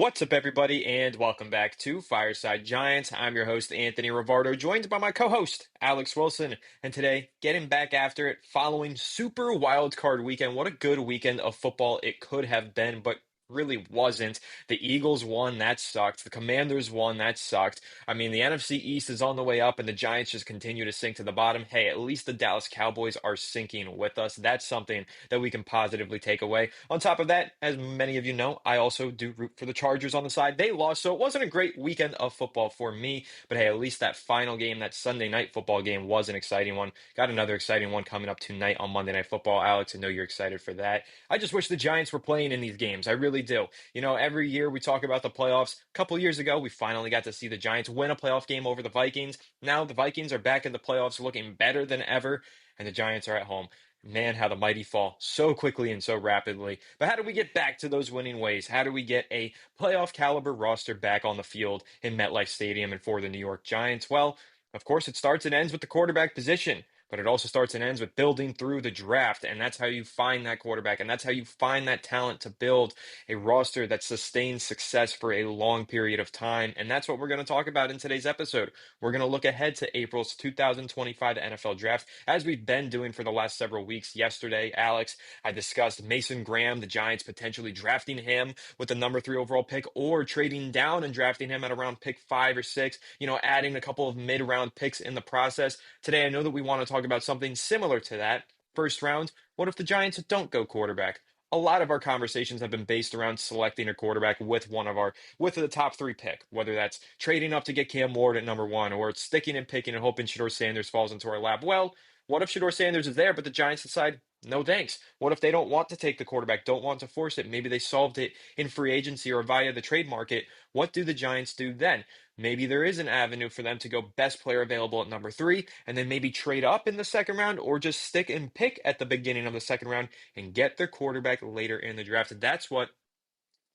What's up, everybody, and welcome back to Fireside Giants. I'm your host, Anthony Rivardo, joined by my co host, Alex Wilson. And today, getting back after it following Super Wild Card Weekend. What a good weekend of football it could have been, but really wasn't. The Eagles won, that sucked. The Commanders won, that sucked. I mean, the NFC East is on the way up, and the Giants just continue to sink to the bottom. Hey, at least the Dallas Cowboys are sinking with us. That's something that we can positively take away. On top of that, as many of you know, I also do root for the Chargers on the side. They lost, so it wasn't a great weekend of football for me. But hey, at least that final game, that Sunday night football game, was an exciting one. Got another exciting one coming up tonight on Monday Night Football. Alex, I know you're excited for that. I just wish the Giants were playing in these games. I really do. You know, every year we talk about the playoffs. A couple years ago, we finally got to see the Giants win a playoff game over the Vikings. Now the Vikings are back in the playoffs looking better than ever, and the Giants are at home. Man, how the mighty fall so quickly and so rapidly. But how do we get back to those winning ways? How do we get a playoff caliber roster back on the field in MetLife Stadium and for the New York Giants? Well, of course, it starts and ends with the quarterback position, but it also starts and ends with building through the draft. And that's how you find that quarterback, and that's how you find that talent to build a roster that sustains success for a long period of time. And that's what we're going to talk about in today's episode. We're going to look ahead to April's 2025 NFL Draft, as we've been doing for the last several weeks. Yesterday, Alex, I discussed Mason Graham, the Giants potentially drafting him with the number 3 overall pick, or trading down and drafting him at around pick 5 or 6, adding a couple of mid-round picks in the process. Today, I know that we want to talk about something similar to that. First round, what if the Giants don't go quarterback? A lot of our conversations have been based around selecting a quarterback with with the top 3 pick, whether that's trading up to get Cam Ward at number 1, or it's sticking and picking and hoping Shedeur Sanders falls into our lap. Well, what if Shedeur Sanders is there, but the Giants decide, no thanks? What if they don't want to take the quarterback, don't want to force it? Maybe they solved it in free agency or via the trade market. What do the Giants do then? Maybe there is an avenue for them to go best player available at number 3, and then maybe trade up in the second round, or just stick and pick at the beginning of the second round and get their quarterback later in the draft. That's what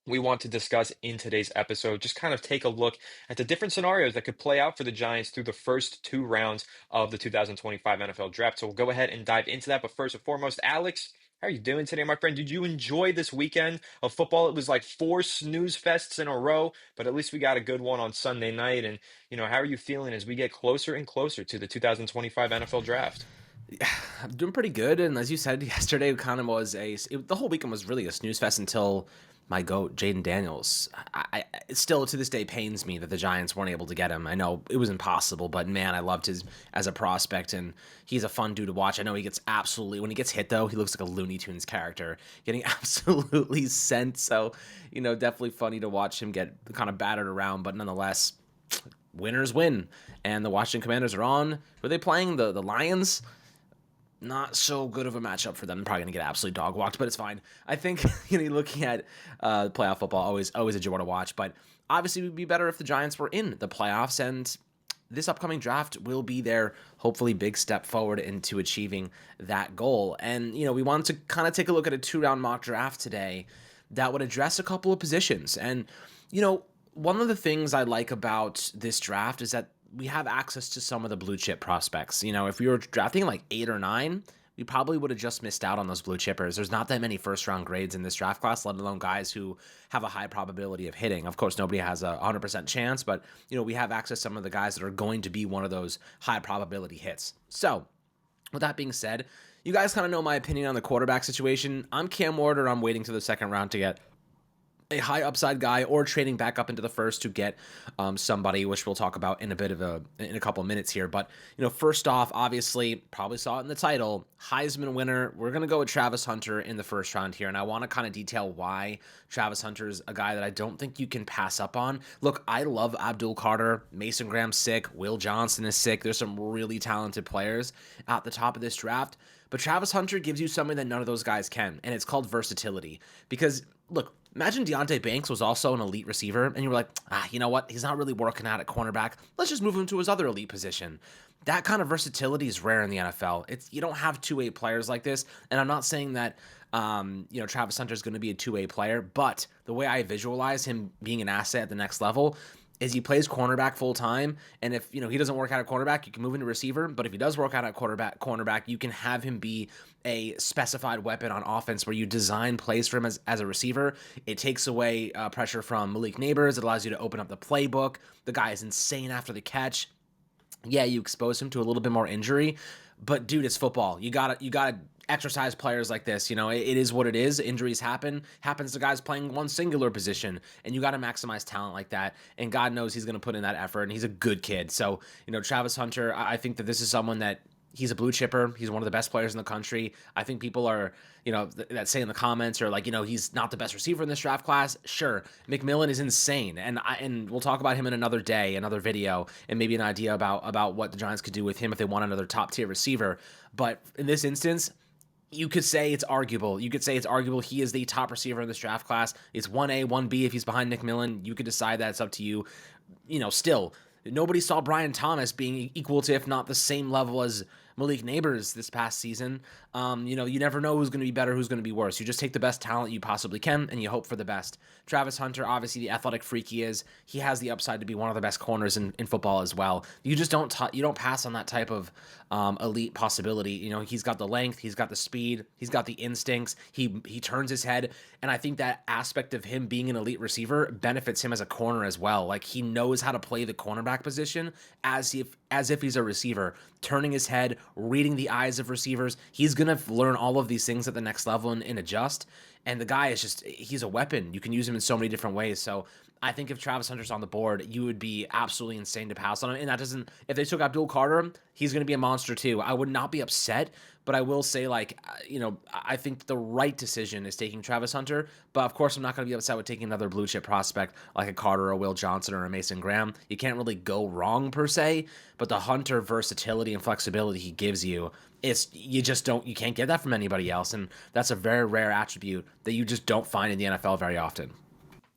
we want to discuss in today's episode. Just kind of take a look at the different scenarios that could play out for the Giants through the first 2 rounds of the 2025 NFL Draft. So we'll go ahead and dive into that. But first and foremost, Alex, how are you doing today, my friend? Did you enjoy this weekend of football? It was like 4 snooze fests in a row, but at least we got a good one on Sunday night. And, how are you feeling as we get closer and closer to the 2025 NFL Draft? I'm doing pretty good, and as you said, yesterday kind of was the whole weekend was really a snooze fest until my goat, Jaden Daniels. It still to this day pains me that the Giants weren't able to get him. I know it was impossible, but man, I loved his as a prospect, and he's a fun dude to watch. I know he gets when he gets hit though, he looks like a Looney Tunes character, getting absolutely sent. So, definitely funny to watch him get kind of battered around, but nonetheless, winners win. And the Washington Commanders are on. Who are they playing? The Lions? Not so good of a matchup for them. Probably going to get absolutely dog walked, but it's fine. I think looking at playoff football, always a joy to watch. But obviously, it would be better if the Giants were in the playoffs, and this upcoming draft will be their hopefully big step forward into achieving that goal. And we wanted to kind of take a look at a 2-round mock draft today that would address a couple of positions. And one of the things I like about this draft is that we have access to some of the blue chip prospects. If we were drafting like 8 or 9, we probably would have just missed out on those blue chippers. There's not that many first round grades in this draft class, let alone guys who have a high probability of hitting. Of course, nobody has a 100% chance, but we have access to some of the guys that are going to be one of those high probability hits. So with that being said, you guys kind of know my opinion on the quarterback situation. I'm Cam Ward, or I'm waiting to the second round to get a high upside guy, or trading back up into the first to get somebody, which we'll talk about in a couple of minutes here. But first off, obviously, probably saw it in the title, Heisman winner. We're gonna go with Travis Hunter in the first round here, and I want to kind of detail why Travis Hunter is a guy that I don't think you can pass up on. Look, I love Abdul Carter, Mason Graham's sick, Will Johnson is sick. There's some really talented players at the top of this draft, but Travis Hunter gives you something that none of those guys can, and it's called versatility. Because look, imagine Deonte Banks was also an elite receiver, and you were like, you know what? He's not really working out at cornerback. Let's just move him to his other elite position. That kind of versatility is rare in the NFL. You don't have two-way players like this, and I'm not saying that Travis Hunter is going to be a two-way player, but the way I visualize him being an asset at the next level is he plays cornerback full time, and if he doesn't work out at cornerback, you can move into receiver. But if he does work out at cornerback, you can have him be a specified weapon on offense where you design plays for him as a receiver. It takes away pressure from Malik Neighbors. It allows you to open up the playbook. The guy is insane after the catch. Yeah, you expose him to a little bit more injury, but dude, it's football. You gotta exercise players like this. It is what it is. Injuries happens to guys playing one singular position, and you got to maximize talent like that. And God knows he's going to put in that effort, and he's a good kid. So Travis Hunter, I think that this is someone that he's a blue chipper. He's one of the best players in the country. I think people are, that say in the comments are like, he's not the best receiver in this draft class. Sure, McMillan is insane, and we'll talk about him in another day, another video, and maybe an idea about what the Giants could do with him if they want another top tier receiver. But in this instance, you could say it's arguable. He is the top receiver in this draft class. It's 1A, 1B if he's behind Nick Millen. You could decide that. It's up to you. Still, nobody saw Brian Thomas being equal to, if not the same level as Malik Neighbors this past season. You never know who's going to be better, who's going to be worse. You just take the best talent you possibly can, and you hope for the best. Travis Hunter, obviously the athletic freak he is, he has the upside to be one of the best corners in football as well. You just don't pass on that type of elite possibility. He's got the length, he's got the speed, he's got the instincts. He turns his head, and I think that aspect of him being an elite receiver benefits him as a corner as well. Like, he knows how to play the cornerback position as if he's a receiver, turning his head, reading the eyes of receivers. He's going to learn all of these things at the next level and adjust. And the guy is he's a weapon. You can use him in so many different ways. So I think if Travis Hunter's on the board, you would be absolutely insane to pass on him. And if they took Abdul Carter, he's going to be a monster too. I would not be upset, but I will say, I think the right decision is taking Travis Hunter. But of course, I'm not going to be upset with taking another blue chip prospect like a Carter or a Will Johnson or a Mason Graham. You can't really go wrong per se, but the Hunter versatility and flexibility he gives you, you can't get that from anybody else. And that's a very rare attribute that you just don't find in the NFL very often.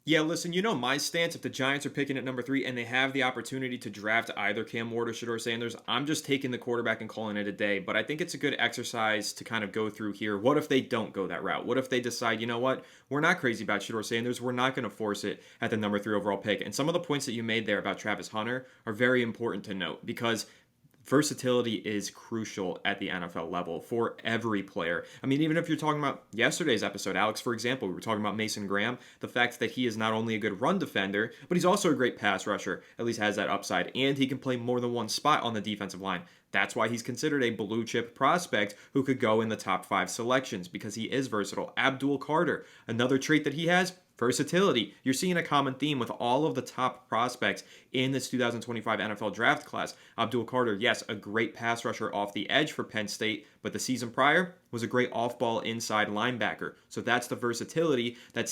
Yeah, listen, my stance, if the Giants are picking at number 3 and they have the opportunity to draft either Cam Ward or Shedeur Sanders, I'm just taking the quarterback and calling it a day. But I think it's a good exercise to kind of go through here. What if they don't go that route? What if they decide, we're not crazy about Shedeur Sanders. We're not going to force it at the number 3 overall pick. And some of the points that you made there about Travis Hunter are very important to note, because versatility is crucial at the NFL level for every player. I mean, even if you're talking about yesterday's episode, Alex, for example, we were talking about Mason Graham, the fact that he is not only a good run defender, but he's also a great pass rusher, at least has that upside, and he can play more than one spot on the defensive line. That's why he's considered a blue chip prospect who could go in the top 5 selections, because he is versatile. Abdul Carter, another trait that he has, versatility. You're seeing a common theme with all of the top prospects in this 2025 NFL draft class. Abdul Carter, yes, a great pass rusher off the edge for Penn State, but the season prior was a great off-ball inside linebacker. So that's the versatility that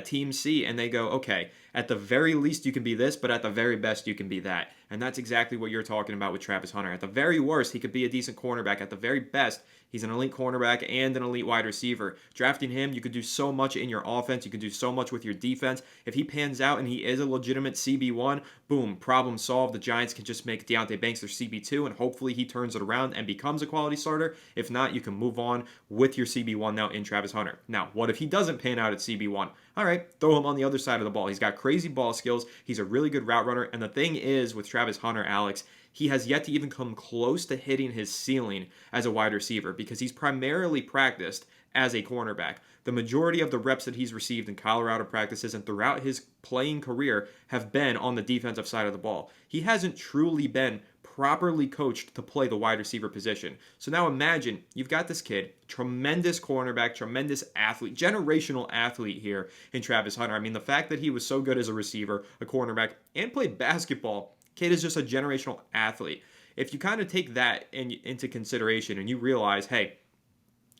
teams see, and they go, okay, at the very least you can be this, but at the very best you can be that. And that's exactly what you're talking about with Travis Hunter. At the very worst, he could be a decent cornerback. At the very best, he's an elite cornerback and an elite wide receiver. Drafting him, you could do so much in your offense. You could do so much with your defense. If he pans out and he is a legitimate CB1, boom, problem solved. The Giants can just make Deonte Banks their CB2, and hopefully he turns it around and becomes a quality starter. If not, you can move on with your CB1 now in Travis Hunter. Now, what if he doesn't pan out at CB1? All right, throw him on the other side of the ball. He's got crazy ball skills. He's a really good route runner. And the thing is with Travis Hunter, Alex, he has yet to even come close to hitting his ceiling as a wide receiver, because he's primarily practiced as a cornerback. The majority of the reps that he's received in Colorado practices and throughout his playing career have been on the defensive side of the ball. He hasn't truly been properly coached to play the wide receiver position. So now imagine you've got this kid, tremendous cornerback, tremendous athlete, generational athlete here in Travis Hunter. I mean, the fact that he was so good as a receiver, a cornerback, and played basketball, kid is just a generational athlete. If you kind of take that into consideration and you realize, hey,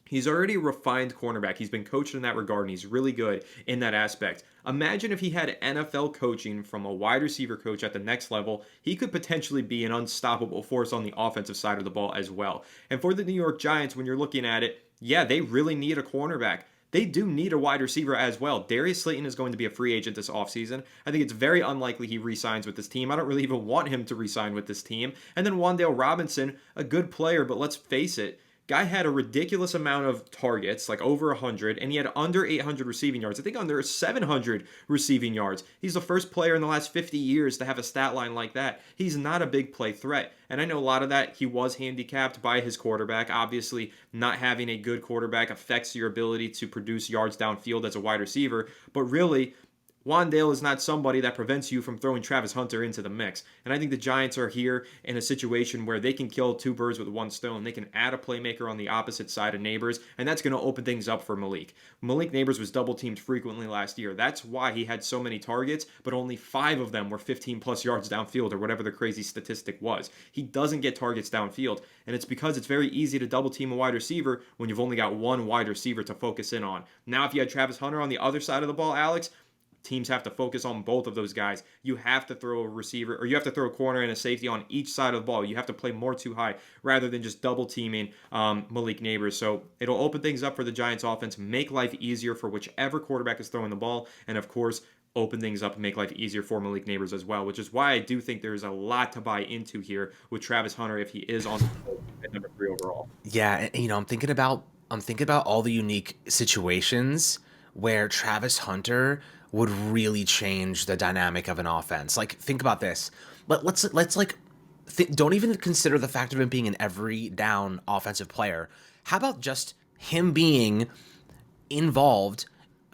he's already a refined cornerback. He's been coached in that regard, and he's really good in that aspect. Imagine if he had NFL coaching from a wide receiver coach at the next level. He could potentially be an unstoppable force on the offensive side of the ball as well. And for the New York Giants, when you're looking at it, yeah, they really need a cornerback. They do need a wide receiver as well. Darius Slayton is going to be a free agent this offseason. I think it's very unlikely he re-signs with this team. I don't really even want him to re-sign with this team. And then Wan'Dale Robinson, a good player, but let's face it, Guy had a ridiculous amount of targets, like over 100, and he had under 800 receiving yards. I think under 700 receiving yards. He's the first player in the last 50 years to have a stat line like that. He's not a big play threat. And I know a lot of that he was handicapped by his quarterback. Obviously, not having a good quarterback affects your ability to produce yards downfield as a wide receiver. But really, Wandale is not somebody that prevents you from throwing Travis Hunter into the mix. And I think the Giants are here in a situation where they can kill two birds with one stone. They can add a playmaker on the opposite side of Neighbors, and that's going to open things up for Malik. Malik Neighbors was double teamed frequently last year. That's why he had so many targets, but only 5 of them were 15 plus yards downfield or whatever the crazy statistic was. He doesn't get targets downfield, and it's because it's very easy to double team a wide receiver when you've only got one wide receiver to focus in on. Now, if you had Travis Hunter on the other side of the ball, Alex, teams have to focus on both of those guys. You have to throw a receiver, or you have to throw a corner and a safety on each side of the ball. You have to play more too high rather than just double teaming Malik Neighbors. So it'll open things up for the Giants offense, make life easier for whichever quarterback is throwing the ball, and of course, open things up and make life easier for Malik Neighbors as well, which is why I do think there's a lot to buy into here with Travis Hunter if he is on the field at number 3 overall. Yeah, I'm thinking about all the unique situations where Travis Hunter would really change the dynamic of an offense. Like, think about this. Let's don't even consider the fact of him being an every down offensive player. How about just him being involved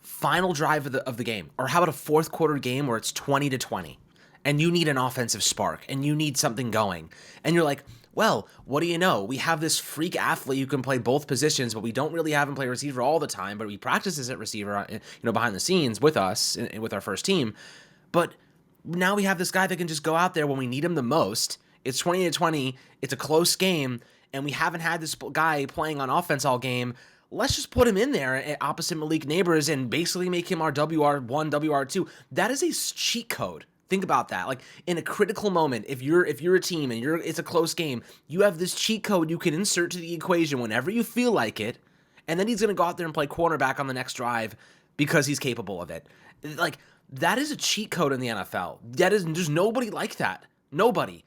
final drive of the game? Or how about a fourth quarter game where it's 20-20 and you need an offensive spark and you need something going. And you're like, well, what do you know? We have this freak athlete who can play both positions, but we don't really have him play receiver all the time, but he practices at receiver, behind the scenes with us and with our first team. But now we have this guy that can just go out there when we need him the most. It's 20-20. It's a close game, and we haven't had this guy playing on offense all game. Let's just put him in there opposite Malik Neighbors and basically make him our WR1, WR2. That is a cheat code. Think about that. Like, in a critical moment, if you're a team and it's a close game, you have this cheat code you can insert to the equation whenever you feel like it, and then he's going to go out there and play cornerback on the next drive because he's capable of it. Like, that is a cheat code in the NFL. There's nobody like that. Nobody.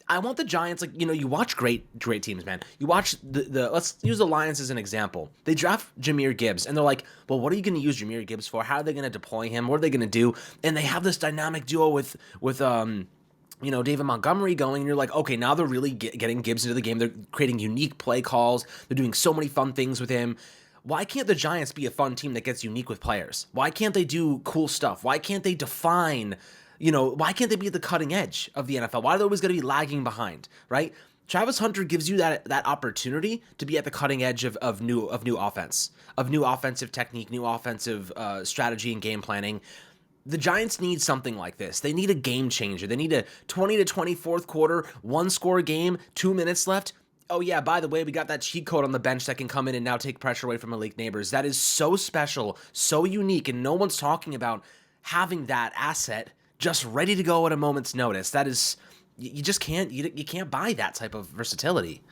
I want the Giants, you watch great teams, man. You watch let's use the Lions as an example. They draft Jahmyr Gibbs, and they're like, well, what are you going to use Jahmyr Gibbs for? How are they going to deploy him? What are they going to do? And they have this dynamic duo with David Montgomery going, and you're like, okay, now they're really getting Gibbs into the game. They're creating unique play calls. They're doing so many fun things with him. Why can't the Giants be a fun team that gets unique with players? Why can't they do cool stuff? Why can't they define... why can't they be at the cutting edge of the NFL? Why are they always going to be lagging behind, right? Travis Hunter gives you that opportunity to be at the cutting edge of new offense, of new offensive technique, new offensive strategy and game planning. The Giants need something like this. They need a game changer. They need a 20-20 fourth quarter, 1-score game, 2 minutes left. Oh yeah, by the way, we got that cheat code on the bench that can come in and now take pressure away from Malik Neighbors. That is so special, so unique, and no one's talking about having that asset just ready to go at a moment's notice. That is, you just can't, you can't buy that type of versatility.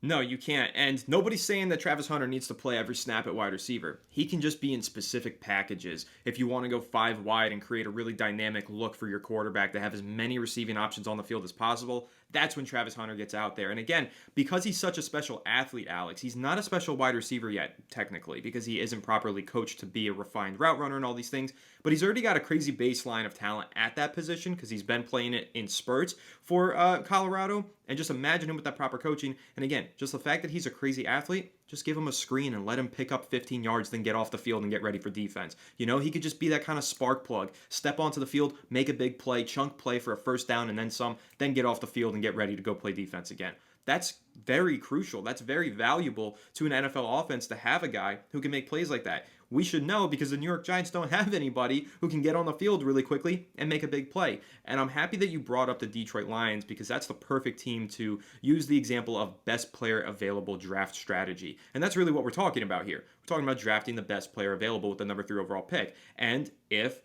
No, you can't. And nobody's saying that Travis Hunter needs to play every snap at wide receiver. He can just be in specific packages. If you want to go 5 wide and create a really dynamic look for your quarterback to have as many receiving options on the field as possible, that's when Travis Hunter gets out there. And again, because he's such a special athlete, Alex, he's not a special wide receiver yet, technically, because he isn't properly coached to be a refined route runner and all these things. But he's already got a crazy baseline of talent at that position because he's been playing it in spurts for Colorado. And just imagine him with that proper coaching. And again, just the fact that he's a crazy athlete, just give him a screen and let him pick up 15 yards, then get off the field and get ready for defense. He could just be that kind of spark plug. Step onto the field, make a big play, chunk play for a first down and then some, then get off the field and get ready to go play defense again. That's very crucial. That's very valuable to an NFL offense to have a guy who can make plays like that. We should know because the New York Giants don't have anybody who can get on the field really quickly and make a big play. And I'm happy that you brought up the Detroit Lions because that's the perfect team to use the example of best player available draft strategy. And that's really what we're talking about here. We're talking about drafting the best player available with the number 3 overall pick. And if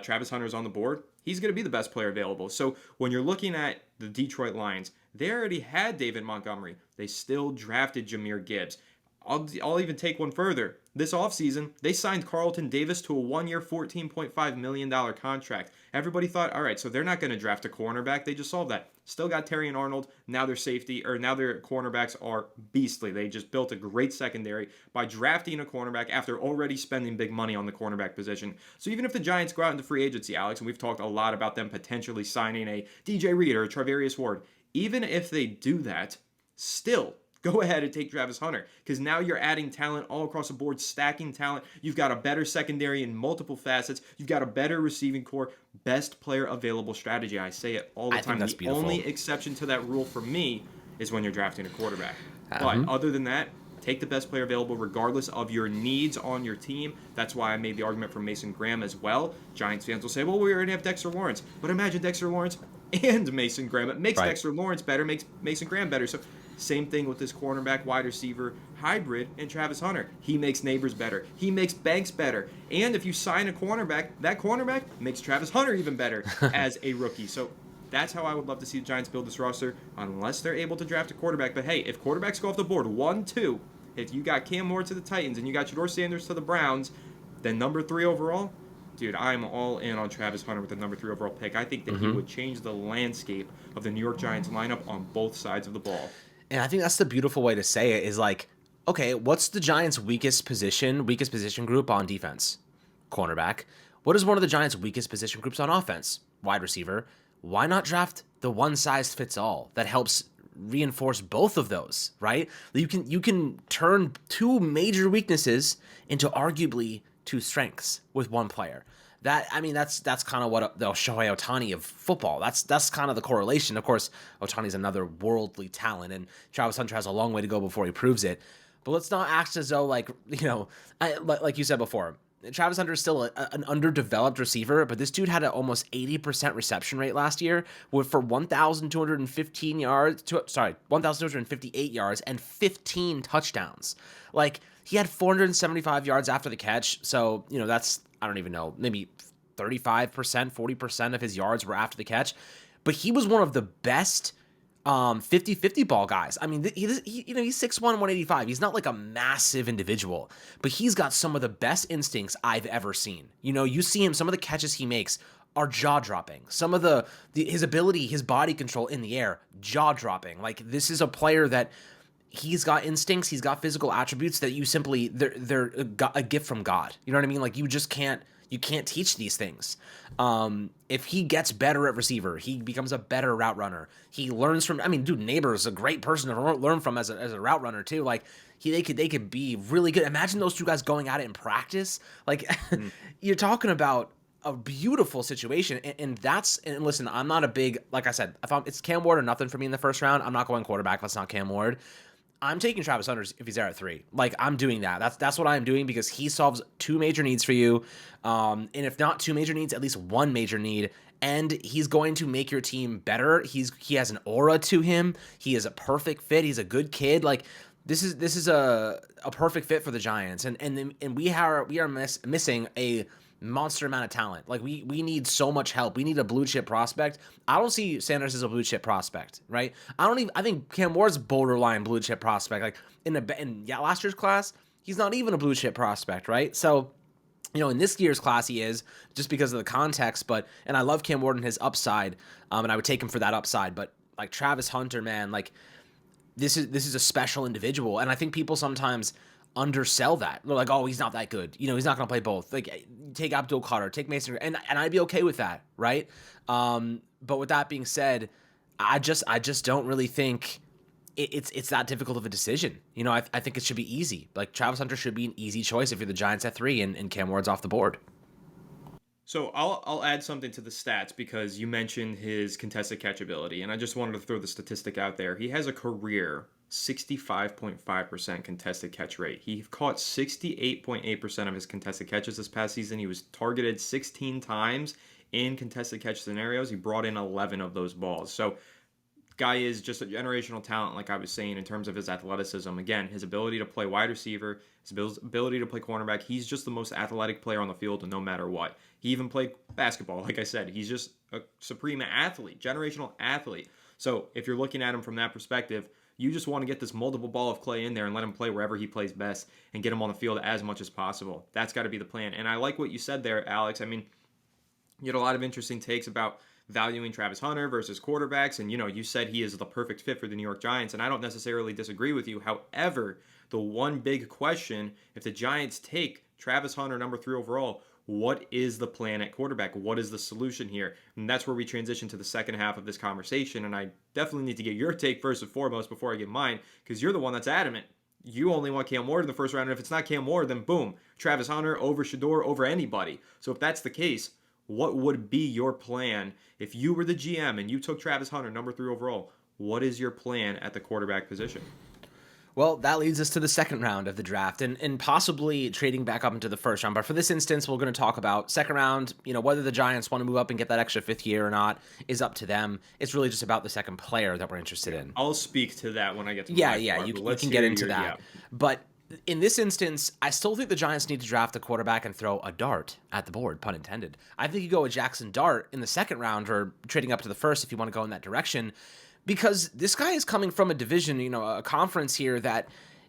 Travis Hunter is on the board, he's going to be the best player available. So when you're looking at the Detroit Lions, they already had David Montgomery. They still drafted Jahmyr Gibbs. I'll even take one further. this offseason, they signed Carlton Davis to a 1-year, $14.5 million contract. Everybody thought, all right, so they're not going to draft a cornerback. They just solved that. Still got Terry and Arnold. Now their cornerbacks are beastly. They just built a great secondary by drafting a cornerback after already spending big money on the cornerback position. So even if the Giants go out into free agency, Alex, and we've talked a lot about them potentially signing a DJ Reed or a Travarius Ward, even if they do that, still go ahead and take Travis Hunter, because now you're adding talent all across the board, stacking talent. You've got a better secondary in multiple facets. You've got a better receiving core. Best player available strategy. I say it all the time. Think that's beautiful. Only exception to that rule for me is when you're drafting a quarterback. But other than that, take the best player available regardless of your needs on your team. That's why I made the argument for Mason Graham as well. Giants fans will say, well, we already have Dexter Lawrence. But imagine Dexter Lawrence and Mason Graham. It makes Dexter Lawrence better, makes Mason Graham better. So same thing with this cornerback wide receiver hybrid and Travis Hunter. He makes Neighbors better. He makes Banks better. And if you sign a cornerback, that cornerback makes Travis Hunter even better as a rookie. So that's how I would love to see the Giants build this roster, unless they're able to draft a quarterback. But hey, if quarterbacks go off the board 1-2, if you got Cam Moore to the Titans and you got Shedeur Sanders to the Browns, then number 3 overall, dude, I'm all in on Travis Hunter with the number 3 overall pick. I think that he would change the landscape of the New York Giants lineup on both sides of the ball. And I think that's the beautiful way to say it is like, okay, what's the Giants' weakest position group on defense? Cornerback. What is one of the Giants' weakest position groups on offense? Wide receiver. Why not draft the one-size-fits-all that helps reinforce both of those, right? You can turn 2 major weaknesses into arguably 2 strengths with one player. That's kind of what the Shohei Ohtani of football. That's kind of the correlation. Of course, Ohtani's another worldly talent, and Travis Hunter has a long way to go before he proves it. But let's not act as though, like you said before, Travis Hunter is still an underdeveloped receiver, but this dude had an almost 80% reception rate last year for 1,258 yards and 15 touchdowns. Like, he had 475 yards after the catch, so, that's, I don't even know, maybe 35%, 40% of his yards were after the catch. But he was one of the best 50-50 ball guys. I mean, he's 6'1", 185. He's not like a massive individual, but he's got some of the best instincts I've ever seen. You see him, some of the catches he makes are jaw-dropping. Some of his ability, his body control in the air, jaw-dropping. Like, this is a player that he's got instincts, he's got physical attributes that they're a gift from God. You know what I mean? Like, you can't teach these things. If he gets better at receiver, he becomes a better route runner. He learns from, Neighbors is a great person to learn from as a route runner too. Like, they could be really good. Imagine those 2 guys going at it in practice. Like, you're talking about a beautiful situation. And listen, I'm not a big, like I said, if it's Cam Ward or nothing for me in the first round, I'm not going quarterback. That's not Cam Ward. I'm taking Travis Hunter if he's there at 3. Like, I'm doing that. That's what I'm doing, because he solves 2 major needs for you. And if not 2 major needs, at least 1 major need. And he's going to make your team better. He has an aura to him. He is a perfect fit. He's a good kid. Like, this is a perfect fit for the Giants. And we are missing a monster amount of talent. Like, we need so much help. We need a blue chip prospect. I don't see Sanders as a blue chip prospect, right? I think Cam Ward's borderline blue chip prospect. Like, in last year's class, he's not even a blue chip prospect, right? So, in this year's class he is, just because of the context, and I love Cam Ward and his upside, and I would take him for that upside, but like Travis Hunter, man, like, this is a special individual, and I think people sometimes undersell that. They're like, oh, he's not that good. He's not going to play both. Like, take Abdul Qadir, take Mason, and I'd be okay with that, right? But with that being said, I just don't really think it's that difficult of a decision. I think it should be easy. Like, Travis Hunter should be an easy choice if you're the Giants at 3 and Cam Ward's off the board. So I'll add something to the stats, because you mentioned his contested catch ability, and I just wanted to throw the statistic out there. He has a career 65.5% contested catch rate. He caught 68.8% of his contested catches this past season. He was targeted 16 times in contested catch scenarios. He brought in 11 of those balls. So guy is just a generational talent, like I was saying, in terms of his athleticism. Again, his ability to play wide receiver, his ability to play cornerback. He's just the most athletic player on the field, no matter what. He even played basketball, like I said. He's just a supreme athlete, generational athlete. So if you're looking at him from that perspective, You just want to get this multiple ball of Clay in there and let him play wherever he plays best and get him on the field as much as possible. That's got to be the plan. And I like what you said there, Alex. I mean, you had a lot of interesting takes about valuing Travis Hunter versus quarterbacks. And, you said he is the perfect fit for the New York Giants. And I don't necessarily disagree with you. However, the one big question, if the Giants take Travis Hunter, number 3 overall, what is the plan at quarterback? What is the solution here? And that's where we transition to the second half of this conversation. And I definitely need to get your take first and foremost before I get mine, because you're the one that's adamant. You only want Cam Ward in the first round. And if it's not Cam Ward, then boom, Travis Hunter over Shedeur, over anybody. So if that's the case, what would be your plan if you were the GM and you took Travis Hunter, number 3 overall? What is your plan at the quarterback position? Well, that leads us to the second round of the draft and possibly trading back up into the first round. But for this instance, we're going to talk about second round. Whether the Giants want to move up and get that extra 5th year or not is up to them. It's really just about the second player that we're interested in. I'll speak to that when I get to my part, you can get into that. Yeah. But in this instance, I still think the Giants need to draft a quarterback and throw a dart at the board, pun intended. I think you go with Jackson Dart in the second round or trading up to the first if you want to go in that direction. Because this guy is coming from a division, a conference here that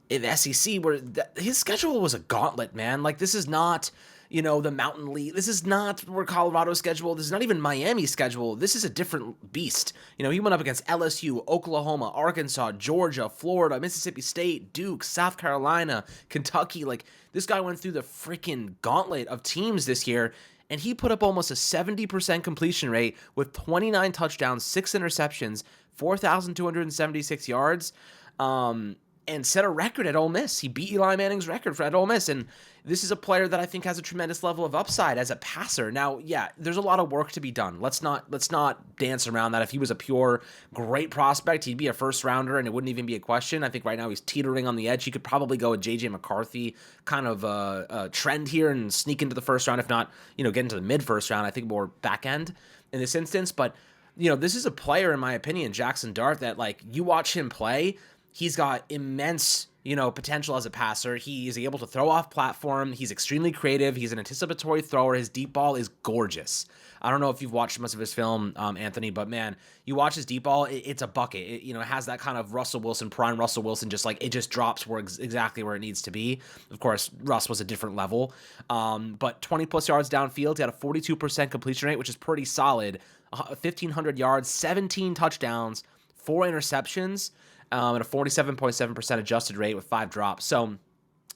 in the SEC where his schedule was a gauntlet, man. Like, this is not, the Mountain League. This is not where Colorado's schedule. This is not even Miami's schedule. This is a different beast. He went up against LSU, Oklahoma, Arkansas, Georgia, Florida, Mississippi State, Duke, South Carolina, Kentucky. Like, this guy went through the freaking gauntlet of teams this year. And he put up almost a 70% completion rate with 29 touchdowns, 6 interceptions, 4,276 yards, and set a record at Ole Miss. He beat Eli Manning's record at Ole Miss, and this is a player that I think has a tremendous level of upside as a passer. Now, yeah, there's a lot of work to be done. Let's not dance around that. If he was a pure great prospect, he'd be a first rounder, and it wouldn't even be a question. I think right now he's teetering on the edge. He could probably go with J.J. McCarthy kind of a trend here and sneak into the first round, if not, get into the mid-first round. I think more back end in this instance, but this is a player, in my opinion, Jackson Dart, that you watch him play, he's got immense, potential as a passer. He is able to throw off platform. He's extremely creative. He's an anticipatory thrower. His deep ball is gorgeous. I don't know if you've watched much of his film, Anthony, but man, you watch his deep ball, it's a bucket. It has that kind of Russell Wilson, prime Russell Wilson, just it just drops exactly where it needs to be. Of course, Russ was a different level, but 20 plus yards downfield. He had a 42% completion rate, which is pretty solid. 1,500 yards, 17 touchdowns, 4 interceptions, and a 47.7% adjusted rate with 5 drops. So,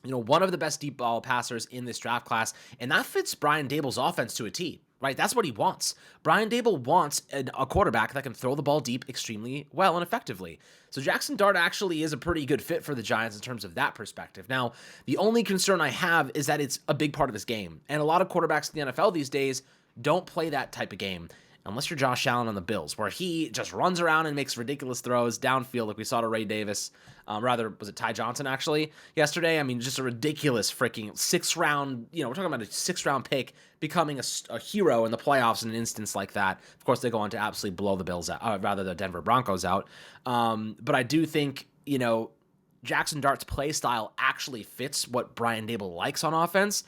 one of the best deep ball passers in this draft class, and that fits Brian Daboll's offense to a T, right? That's what he wants. Brian Daboll wants a quarterback that can throw the ball deep extremely well and effectively. So Jackson Dart actually is a pretty good fit for the Giants in terms of that perspective. Now, the only concern I have is that it's a big part of his game, and a lot of quarterbacks in the NFL these days don't play that type of game. Unless you're Josh Allen on the Bills, where he just runs around and makes ridiculous throws downfield like we saw to Ray Davis. Was it Ty Johnson, actually, yesterday? I mean, just a ridiculous freaking 6th round, we're talking about a 6th round pick becoming a hero in the playoffs in an instance like that. Of course, they go on to absolutely blow the Bills out, the Denver Broncos out. But I do think, Jackson Dart's play style actually fits what Brian Daboll likes on offense.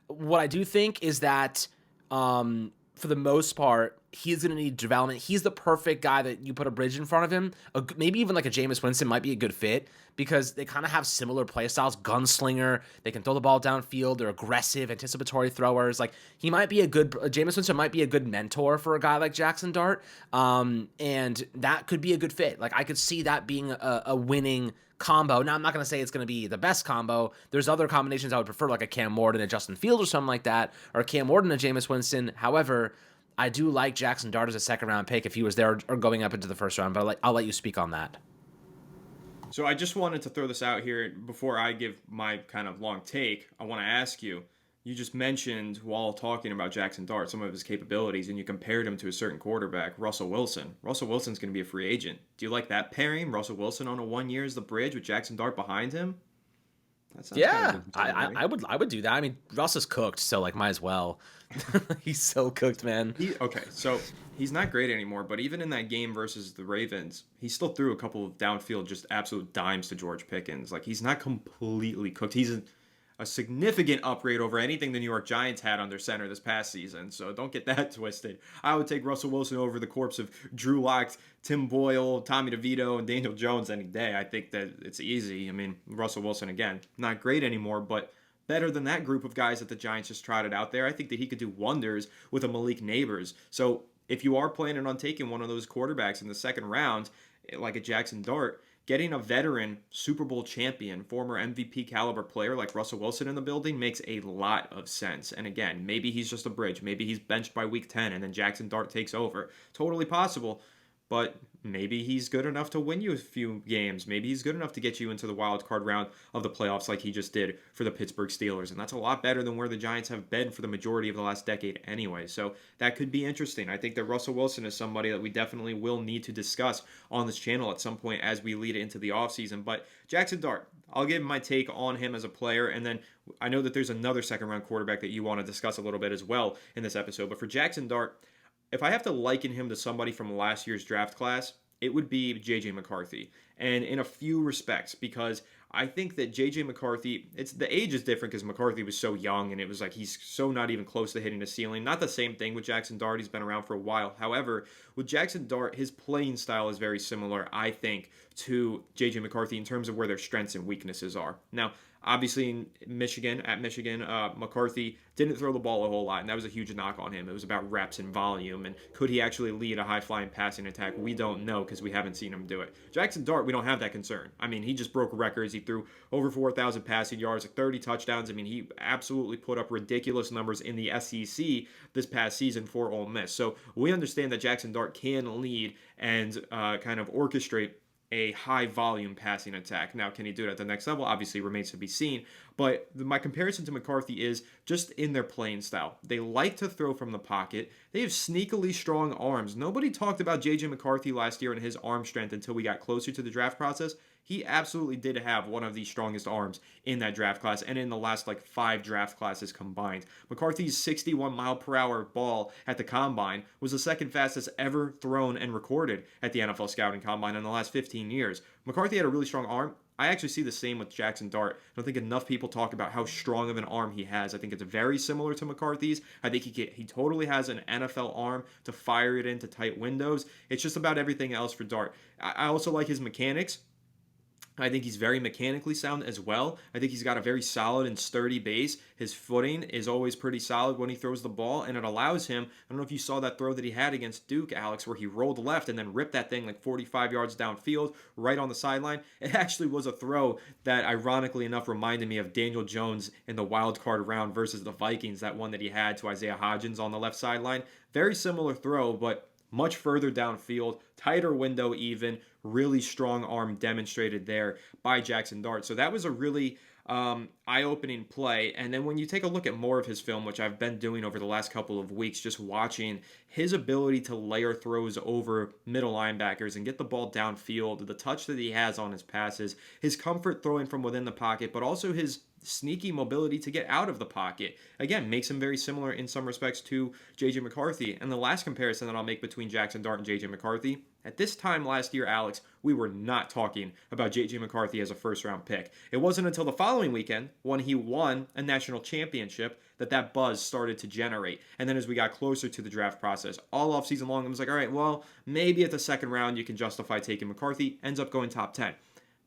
What I do think is that, for the most part, he's going to need development. He's the perfect guy that you put a bridge in front of him. Maybe even like a Jameis Winston might be a good fit because they kind of have similar play styles. Gunslinger, they can throw the ball downfield. They're aggressive, anticipatory throwers. Jameis Winston might be a good mentor for a guy like Jackson Dart. And that could be a good fit. I could see that being a winning combo. Now, I'm not going to say it's going to be the best combo. There's other combinations I would prefer, like a Cam Ward and a Justin Fields or something like that, or a Cam Ward and a Jameis Winston. However, I do like Jackson Dart as a second-round pick if he was there or going up into the first round, but I'll let you speak on that. So I just wanted to throw this out here before I give my kind of long take. I want to ask you, you just mentioned while talking about Jackson Dart some of his capabilities, and you compared him to a certain quarterback, Russell Wilson. Russell Wilson's going to be a free agent. Do you like that pairing? Russell Wilson on a 1 year as the bridge with Jackson Dart behind him? Yeah, I would do that. I mean, Russ is cooked, so might as well. He's so cooked, man. So he's not great anymore, but even in that game versus the Ravens, he still threw a couple of downfield just absolute dimes to George Pickens. He's not completely cooked. a significant upgrade over anything the New York Giants had under center this past season. So don't get that twisted. I would take Russell Wilson over the corpse of Drew Lock, Tim Boyle, Tommy DeVito, and Daniel Jones any day. I think that it's easy. I mean, Russell Wilson, again, not great anymore, but better than that group of guys that the Giants just trotted out there. I think that he could do wonders with a Malik Neighbors. So if you are planning on taking one of those quarterbacks in the second round, like a Jackson Dart, getting a veteran Super Bowl champion, former MVP caliber player like Russell Wilson in the building makes a lot of sense. And again, maybe he's just a bridge. Maybe he's benched by week 10 and then Jackson Dart takes over. Totally possible. But maybe he's good enough to win you a few games. Maybe he's good enough to get you into the wild card round of the playoffs like he just did for the Pittsburgh Steelers. And that's a lot better than where the Giants have been for the majority of the last decade anyway. So that could be interesting. I think that Russell Wilson is somebody that we definitely will need to discuss on this channel at some point as we lead into the offseason. But Jackson Dart, I'll give my take on him as a player. And then I know that there's another second round quarterback that you want to discuss a little bit as well in this episode. But for Jackson Dart, if I have to liken him to somebody from last year's draft class, it would be J.J. McCarthy. And in a few respects, because I think that J.J. McCarthy, the age is different because McCarthy was so young and it was like he's so not even close to hitting the ceiling. Not the same thing with Jackson Dart. He's been around for a while. However, with Jackson Dart, his playing style is very similar, I think, to J.J. McCarthy in terms of where their strengths and weaknesses are. Now, obviously, in Michigan, McCarthy didn't throw the ball a whole lot, and that was a huge knock on him. It was about reps and volume, and could he actually lead a high-flying passing attack? We don't know because we haven't seen him do it. Jackson Dart, we don't have that concern. I mean, he just broke records. He threw over 4,000 passing yards, like 30 touchdowns. I mean, he absolutely put up ridiculous numbers in the SEC this past season for Ole Miss. So we understand that Jackson Dart can lead and kind of orchestrate a high volume passing attack. Now, can he do it at the next level? Obviously remains to be seen. But my comparison to McCarthy is just in their playing style. They like to throw from the pocket. They have sneakily strong arms. Nobody talked about J.J. McCarthy last year and his arm strength until we got closer to the draft process. He absolutely did have one of the strongest arms in that draft class and in the last 5 draft classes combined. McCarthy's 61-mile-per-hour ball at the combine was the second fastest ever thrown and recorded at the NFL Scouting Combine in the last 15 years. McCarthy had a really strong arm. I actually see the same with Jackson Dart. I don't think enough people talk about how strong of an arm he has. I think it's very similar to McCarthy's. I think he totally has an NFL arm to fire it into tight windows. It's just about everything else for Dart. I also like his mechanics. I think he's very mechanically sound as well. I think he's got a very solid and sturdy base. His footing is always pretty solid when he throws the ball, and it allows him, I don't know if you saw that throw that he had against Duke, Alex, where he rolled left and then ripped that thing 45 yards downfield, right on the sideline. It actually was a throw that, ironically enough, reminded me of Daniel Jones in the wild card round versus the Vikings, that one that he had to Isaiah Hodgins on the left sideline. Very similar throw, but much further downfield, tighter window even, really strong arm demonstrated there by Jackson Dart. So that was a really eye-opening play. And then when you take a look at more of his film, which I've been doing over the last couple of weeks, just watching his ability to layer throws over middle linebackers and get the ball downfield, the touch that he has on his passes, his comfort throwing from within the pocket, but also his sneaky mobility to get out of the pocket. Again, makes him very similar in some respects to J.J. McCarthy. And the last comparison that I'll make between Jackson Dart and J.J. McCarthy, at this time last year, Alex, we were not talking about J.J. McCarthy as a first-round pick. It wasn't until the following weekend, when he won a national championship, that buzz started to generate. And then as we got closer to the draft process, all offseason long, I was like, all right, well, maybe at the second round you can justify taking McCarthy. Ends up going top 10.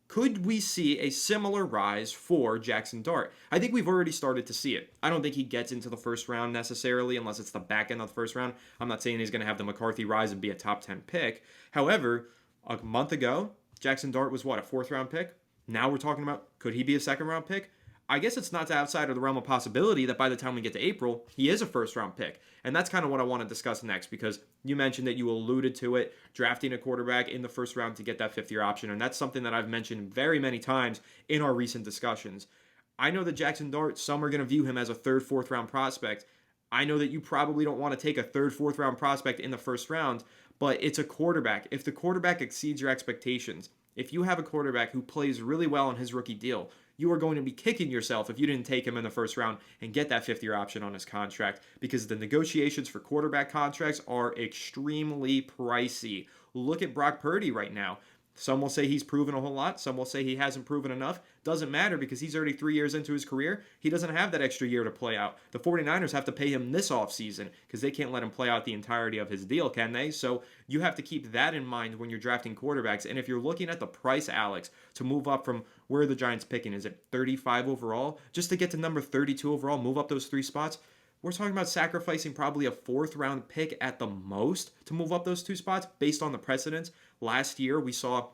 Could we see a similar rise for Jackson Dart? I think we've already started to see it. I don't think he gets into the first round necessarily unless it's the back end of the first round. I'm not saying he's going to have the McCarthy rise and be a top 10 pick. However, a month ago, Jackson Dart was a 4th round pick? Now we're talking about, could he be a 2nd round pick? I guess it's not outside of the realm of possibility that by the time we get to April, he is a 1st round pick. And that's kind of what I want to discuss next, because you mentioned that you alluded to it, drafting a quarterback in the 1st round to get that 5th-year option. And that's something that I've mentioned very many times in our recent discussions. I know that Jackson Dart, some are going to view him as a 3rd, 4th round prospect. I know that you probably don't want to take a 3rd, 4th round prospect in the 1st round, but it's a quarterback. If the quarterback exceeds your expectations, if you have a quarterback who plays really well on his rookie deal, you are going to be kicking yourself if you didn't take him in the 1st round and get that 5th-year option on his contract, because the negotiations for quarterback contracts are extremely pricey. Look at Brock Purdy right now. Some will say he's proven a whole lot. Some will say he hasn't proven enough. Doesn't matter because he's already 3 years into his career. He doesn't have that extra year to play out. The 49ers have to pay him this offseason because they can't let him play out the entirety of his deal, can they? So you have to keep that in mind when you're drafting quarterbacks. And if you're looking at the price, Alex, to move up from where the Giants picking, is it 35 overall? Just to get to number 32 overall, move up those 3 spots. We're talking about sacrificing probably a 4th round pick at the most to move up those 2 spots based on the precedents. Last year, we saw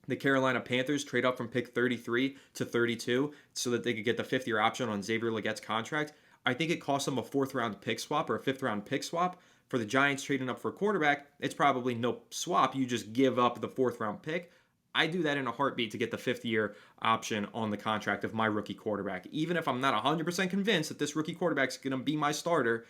the Carolina Panthers trade up from pick 33 to 32 so that they could get the 5th-year option on Xavier Legette's contract. I think it cost them a 4th round pick swap or a 5th round pick swap. For the Giants trading up for a quarterback, it's probably no swap. You just give up the 4th round pick. I do that in a heartbeat to get the 5th-year option on the contract of my rookie quarterback. Even if I'm not 100% convinced that this rookie quarterback is going to be my starter,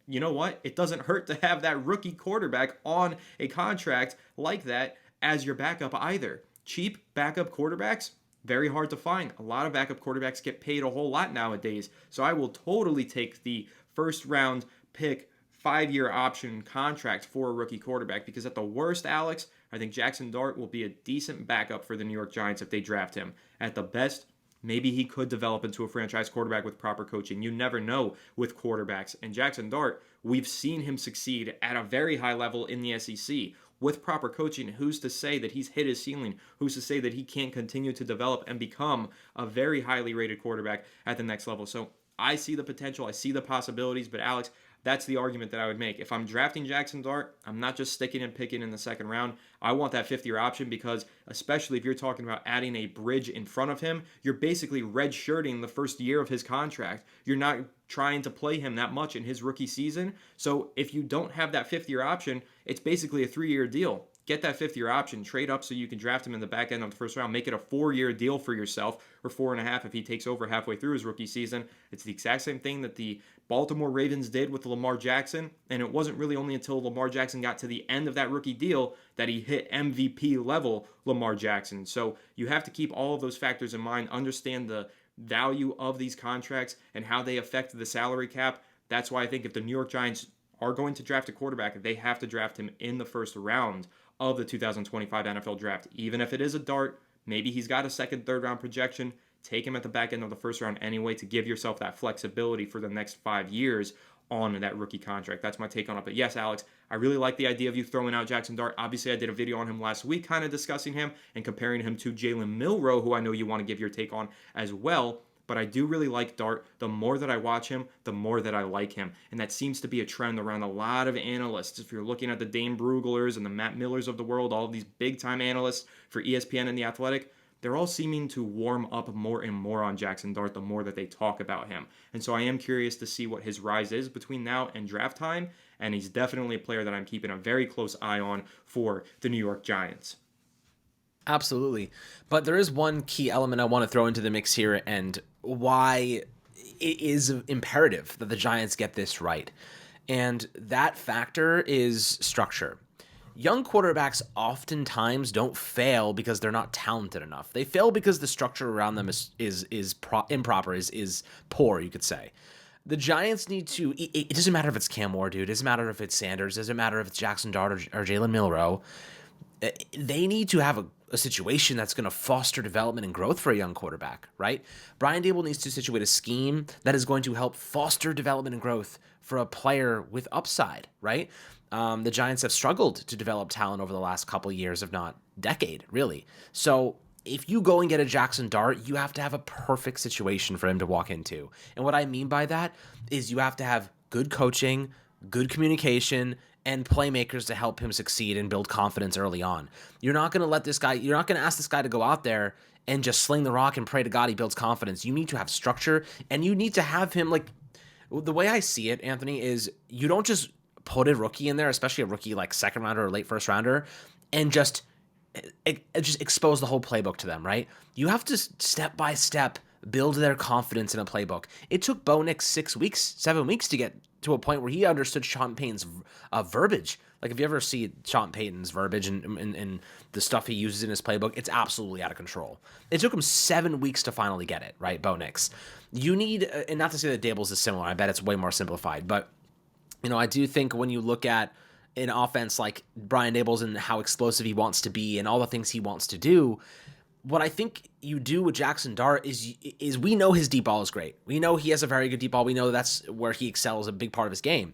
you know what? It doesn't hurt to have that rookie quarterback on a contract like that as your backup either. Cheap backup quarterbacks, very hard to find. A lot of backup quarterbacks get paid a whole lot nowadays. So I will totally take the 1st round pick 5-year option contract for a rookie quarterback because at the worst, Alex, I think Jackson Dart will be a decent backup for the New York Giants if they draft him. At the best, maybe he could develop into a franchise quarterback with proper coaching. You never know with quarterbacks. And Jackson Dart, we've seen him succeed at a very high level in the SEC. With proper coaching, who's to say that he's hit his ceiling? Who's to say that he can't continue to develop and become a very highly rated quarterback at the next level? So I see the potential. I see the possibilities. But Alex, that's the argument that I would make. If I'm drafting Jackson Dart, I'm not just sticking and picking in the 2nd round. I want that 5th-year option because, especially if you're talking about adding a bridge in front of him, you're basically redshirting the 1st year of his contract. You're not trying to play him that much in his rookie season. So if you don't have that 5th-year option, it's basically a 3-year deal. Get that 5th-year option, trade up so you can draft him in the back end of the 1st round, make it a 4-year deal for yourself, or 4.5 if he takes over halfway through his rookie season. It's the exact same thing that the Baltimore Ravens did with Lamar Jackson, and it wasn't really only until Lamar Jackson got to the end of that rookie deal that he hit MVP level Lamar Jackson. So you have to keep all of those factors in mind, understand the value of these contracts and how they affect the salary cap. That's why I think if the New York Giants are going to draft a quarterback, they have to draft him in the 1st round of the 2025 NFL draft. Even if it is a dart, maybe he's got a 2nd, 3rd round projection. Take him at the back end of the 1st round anyway to give yourself that flexibility for the next 5 years on that rookie contract. That's my take on it. But yes, Alex, I really like the idea of you throwing out Jackson Dart. Obviously, I did a video on him last week kind of discussing him and comparing him to Jaylen Milroe, who I know you want to give your take on as well. But I do really like Dart. The more that I watch him, the more that I like him. And that seems to be a trend around a lot of analysts. If you're looking at the Dane Bruglers and the Matt Millers of the world, all of these big-time analysts for ESPN and The Athletic, they're all seeming to warm up more and more on Jackson Dart the more that they talk about him. And so I am curious to see what his rise is between now and draft time. And he's definitely a player that I'm keeping a very close eye on for the New York Giants. Absolutely. But there is one key element I want to throw into the mix here and why it is imperative that the Giants get this right. And that factor is structure. Young quarterbacks oftentimes don't fail because they're not talented enough. They fail because the structure around them is improper, is poor, you could say. The Giants need to, it doesn't matter if it's Cam Ward, dude. It doesn't matter if it's Sanders. It doesn't matter if it's Jackson Dart or Jaylen Milroe. They need to have a situation that's going to foster development and growth for a young quarterback, right? Brian Daboll needs to situate a scheme that is going to help foster development and growth for a player with upside, right? The Giants have struggled to develop talent over the last couple of years, if not decade, really. So if you go and get a Jackson Dart, you have to have a perfect situation for him to walk into. And what I mean by that is you have to have good coaching, good communication, and playmakers to help him succeed and build confidence early on. You're not going to ask this guy to go out there and just sling the rock and pray to God he builds confidence. You need to have structure, and you need to have him, like, the way I see it, Anthony, is you don't just put a rookie in there, especially a rookie like 2nd rounder or late 1st rounder, and just expose the whole playbook to them, right? You have to step by step build their confidence in a playbook. It took Bo Nix 7 weeks to get to a point where he understood Sean Payton's verbiage. Like, if you ever see Sean Payton's verbiage and the stuff he uses in his playbook, it's absolutely out of control. It took him 7 weeks to finally get it, right, Bo Nix? You need, and not to say that Daboll's is similar, I bet it's way more simplified, but, I do think when you look at an offense like Brian Daboll's and how explosive he wants to be and all the things he wants to do. What I think you do with Jackson Dart is we know his deep ball is great. We know he has a very good deep ball. We know that's where he excels, a big part of his game.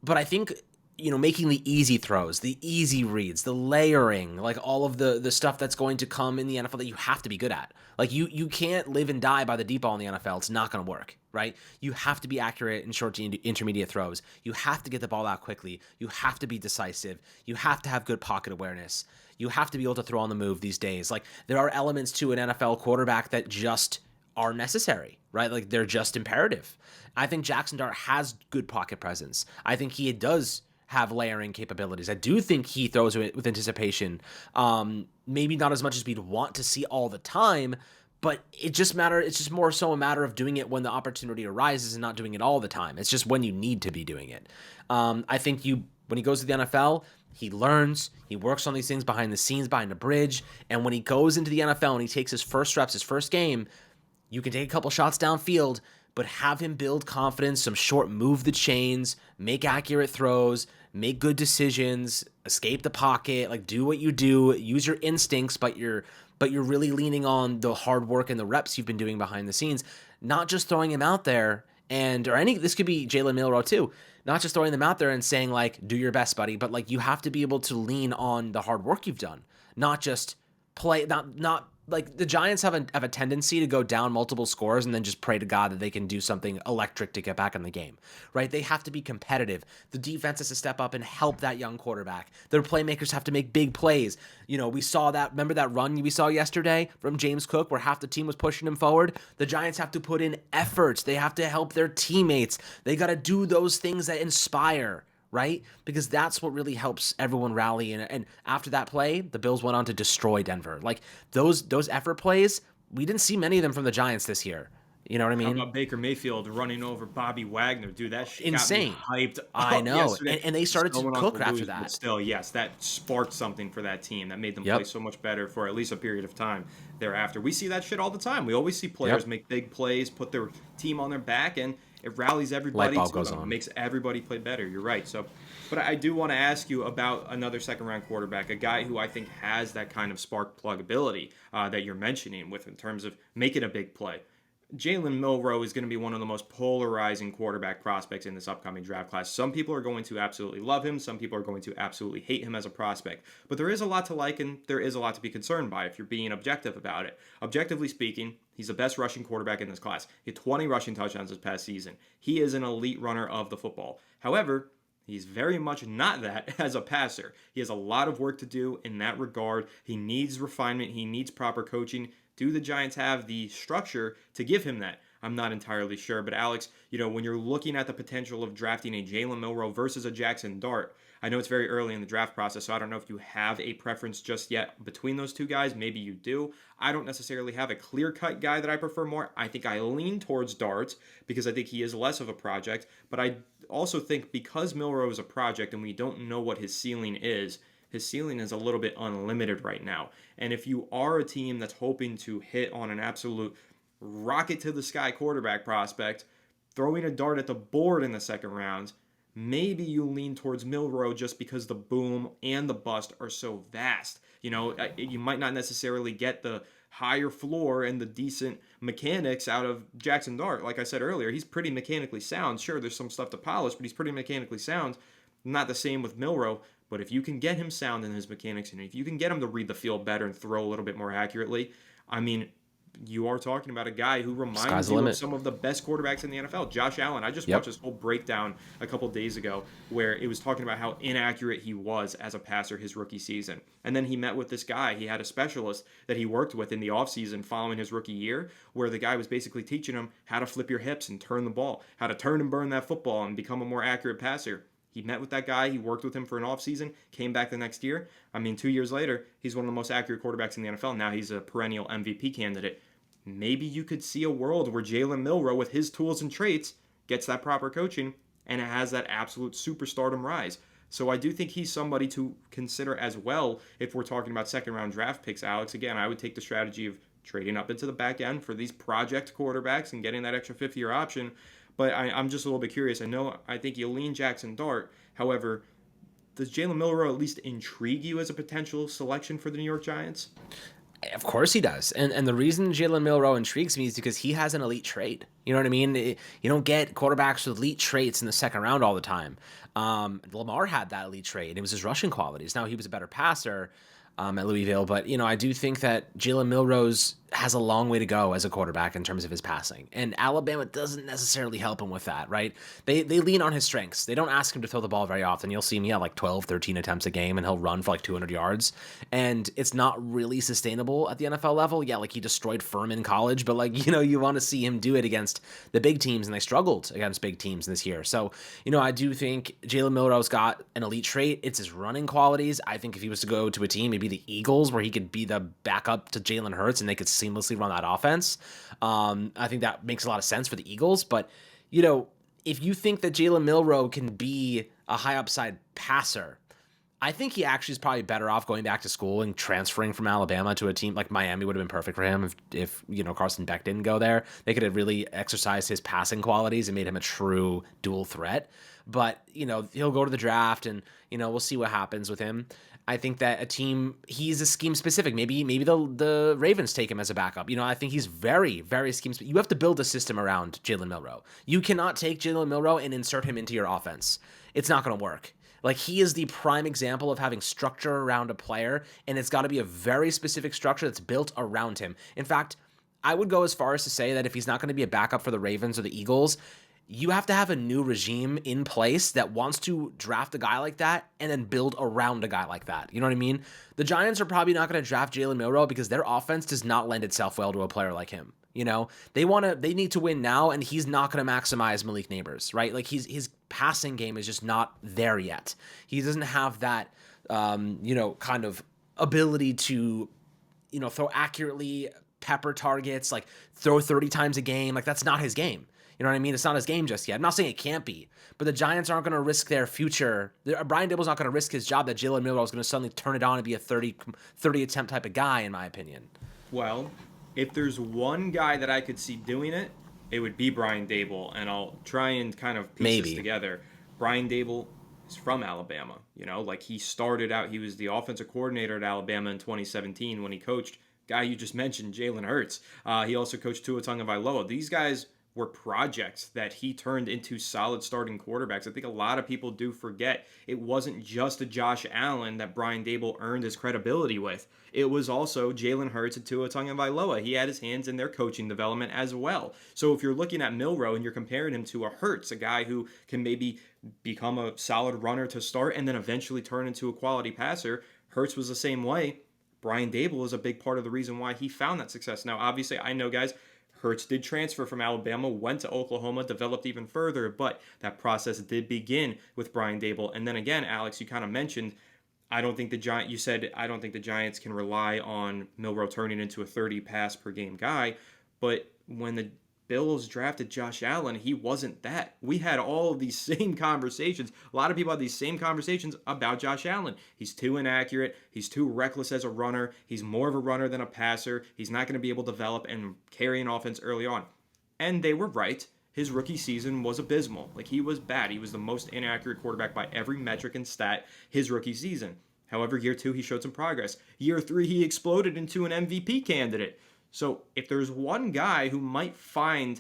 But I think, making the easy throws, the easy reads, the layering, like all of the stuff that's going to come in the NFL that you have to be good at. Like you can't live and die by the deep ball in the NFL. It's not going to work, right? You have to be accurate in short to intermediate throws. You have to get the ball out quickly. You have to be decisive. You have to have good pocket awareness. You have to be able to throw on the move these days. Like there are elements to an NFL quarterback that just are necessary, right? Like they're just imperative. I think Jackson Dart has good pocket presence. I think he does have layering capabilities. I do think he throws it with anticipation. Maybe not as much as we'd want to see all the time, but it's just more so a matter of doing it when the opportunity arises and not doing it all the time. It's just when you need to be doing it. I think when he goes to the NFL, he learns, he works on these things behind the scenes, behind the bridge, and when he goes into the NFL and he takes his first reps, his first game, you can take a couple shots downfield, but have him build confidence, some short move the chains, make accurate throws, make good decisions, escape the pocket, like do what you do, use your instincts, but you're really leaning on the hard work and the reps you've been doing behind the scenes, not just throwing him out there this could be Jaylen Milroe too, not just throwing them out there and saying like, do your best, buddy, but like you have to be able to lean on the hard work you've done, not just play, not like the Giants have a tendency to go down multiple scores and then just pray to God that they can do something electric to get back in the game, right? They have to be competitive. The defense has to step up and help that young quarterback. Their playmakers have to make big plays. We saw that, remember that run we saw yesterday from James Cook where half the team was pushing him forward? The Giants have to put in efforts. They have to help their teammates. They got to do those things that inspire, right? Because that's what really helps everyone rally. And after that play, the Bills went on to destroy Denver. Like those effort plays, we didn't see many of them from the Giants this year. You know what I mean? How about Baker Mayfield running over Bobby Wagner? Dude, that shit insane. Got me hyped. I know. Yesterday. And they started to cook after that. But still, yes, that sparked something for that team. That made them play so much better for at least a period of time thereafter. We see that shit all the time. We always see players make big plays, put their team on their back, and it rallies everybody to them. It makes everybody play better. You're right. So, but I do want to ask you about another second-round quarterback, a guy who I think has that kind of spark plug ability that you're mentioning with in terms of making a big play. Jaylen Milroe is going to be one of the most polarizing quarterback prospects in this upcoming draft class. Some people are going to absolutely love him. Some people are going to absolutely hate him as a prospect. But there is a lot to like and there is a lot to be concerned by if you're being objective about it. Objectively speaking, he's the best rushing quarterback in this class. He had 20 rushing touchdowns this past season. He is an elite runner of the football. However, he's very much not that as a passer. He has a lot of work to do in that regard. He needs refinement. He needs proper coaching. Do the Giants have the structure to give him that? I'm not entirely sure. But Alex, when you're looking at the potential of drafting a Jaylen Milroe versus a Jackson Dart, I know it's very early in the draft process, so I don't know if you have a preference just yet between those two guys. Maybe you do. I don't necessarily have a clear-cut guy that I prefer more. I think I lean towards Dart because I think he is less of a project. But I also think because Milroe is a project and we don't know what his ceiling is a little bit unlimited right now. And if you are a team that's hoping to hit on an absolute rocket to the sky quarterback prospect, throwing a dart at the board in the second round, maybe you lean towards Milroe just because the boom and the bust are so vast. You might not necessarily get the higher floor and the decent mechanics out of Jackson Dart. Like I said earlier, he's pretty mechanically sound. Sure, there's some stuff to polish, but he's pretty mechanically sound. Not the same with Milroe. But if you can get him sound in his mechanics, and if you can get him to read the field better and throw a little bit more accurately, I mean, you are talking about a guy who reminds you of some of the best quarterbacks in the NFL. Josh Allen, I just watched this whole breakdown a couple days ago where it was talking about how inaccurate he was as a passer his rookie season. And then he met with this guy. He had a specialist that he worked with in the offseason following his rookie year where the guy was basically teaching him how to flip your hips and turn the ball, how to turn and burn that football and become a more accurate passer. He met with that guy. He worked with him for an offseason, came back the next year. 2 years later, he's one of the most accurate quarterbacks in the NFL. Now he's a perennial MVP candidate. Maybe you could see a world where Jaylen Milroe, with his tools and traits, gets that proper coaching and it has that absolute superstardom rise. So I do think he's somebody to consider as well if we're talking about second-round draft picks, Alex. Again, I would take the strategy of trading up into the back end for these project quarterbacks and getting that extra fifth-year option. But I'm just a little bit curious. I think you lean Jackson Dart. However, does Jalen Milroe at least intrigue you as a potential selection for the New York Giants? Of course he does. And the reason Jaylen Milroe intrigues me is because he has an elite trait. You know what I mean? You don't get quarterbacks with elite traits in the second round all the time. Lamar had that elite trait. It was his rushing qualities. Now, he was a better passer at Louisville, but, I do think that Jaylen Milroe has a long way to go as a quarterback in terms of his passing. And Alabama doesn't necessarily help him with that, right? They lean on his strengths. They don't ask him to throw the ball very often. You'll see him, like 12, 13 attempts a game, and he'll run for like 200 yards. And it's not really sustainable at the NFL level. Yeah, like he destroyed Furman in college, but you want to see him do it against the big teams, and they struggled against big teams this year. So, I do think Jaylen Milroe's got an elite trait. It's his running qualities. I think if he was to go to a team, maybe the Eagles, where he could be the backup to Jalen Hurts and they could seamlessly run that offense. I think that makes a lot of sense for the Eagles. But, if you think that Jaylen Milroe can be a high upside passer, I think he actually is probably better off going back to school and transferring from Alabama to a team like Miami. Would have been perfect for him if Carson Beck didn't go there. They could have really exercised his passing qualities and made him a true dual threat. But, he'll go to the draft and, we'll see what happens with him. I think that a team, he's a scheme specific. Maybe the Ravens take him as a backup. I think he's very, very scheme specific. You have to build a system around Jaylen Milroe. You cannot take Jaylen Milroe and insert him into your offense. It's not going to work. Like, he is the prime example of having structure around a player, and it's got to be a very specific structure that's built around him. In fact, I would go as far as to say that if he's not going to be a backup for the Ravens or the Eagles, you have to have a new regime in place that wants to draft a guy like that and then build around a guy like that. You know what I mean? The Giants are probably not going to draft Jaylen Milroe because their offense does not lend itself well to a player like him. They need to win now, and he's not going to maximize Malik Neighbors, right? Like, his passing game is just not there yet. He doesn't have that, kind of ability to, throw accurately, pepper targets, like throw 30 times a game. Like, that's not his game. You know what I mean? It's not his game just yet. I'm not saying it can't be, but the Giants aren't going to risk their future. Brian Daboll's not going to risk his job that Jaylen Milroe is going to suddenly turn it on and be a 30 attempt type of guy, in my opinion. Well, if there's one guy that I could see doing it, it would be Brian Daboll, and I'll try and kind of piece this together. Brian Daboll is from Alabama. He started out, he was the offensive coordinator at Alabama in 2017 when he coached guy you just mentioned, Jalen Hurts. He also coached Tua Tagovailoa. These guys were projects that he turned into solid starting quarterbacks. I think a lot of people do forget it wasn't just a Josh Allen that Brian Daboll earned his credibility with. It was also Jalen Hurts and Tua Tagovailoa. He had his hands in their coaching development as well. So if you're looking at Milroe and you're comparing him to a Hurts, a guy who can maybe become a solid runner to start and then eventually turn into a quality passer, Hurts was the same way. Brian Daboll is a big part of the reason why he found that success. Now, obviously, I know, guys, Hurts did transfer from Alabama, went to Oklahoma, developed even further, but that process did begin with Brian Daboll. And then again, Alex, you kind of mentioned, I don't think the Giants can rely on Milroe turning into a 30 pass per game guy, but when the Bills drafted Josh Allen, he wasn't that. We had all of these same conversations. A lot of people had these same conversations about Josh Allen. He's too inaccurate. He's too reckless as a runner. He's more of a runner than a passer. He's not going to be able to develop and carry an offense early on. And they were right. His rookie season was abysmal. He was bad. He was the most inaccurate quarterback by every metric and stat his rookie season. However, year 2, he showed some progress. Year 3, he exploded into an MVP candidate. So if there's one guy who might find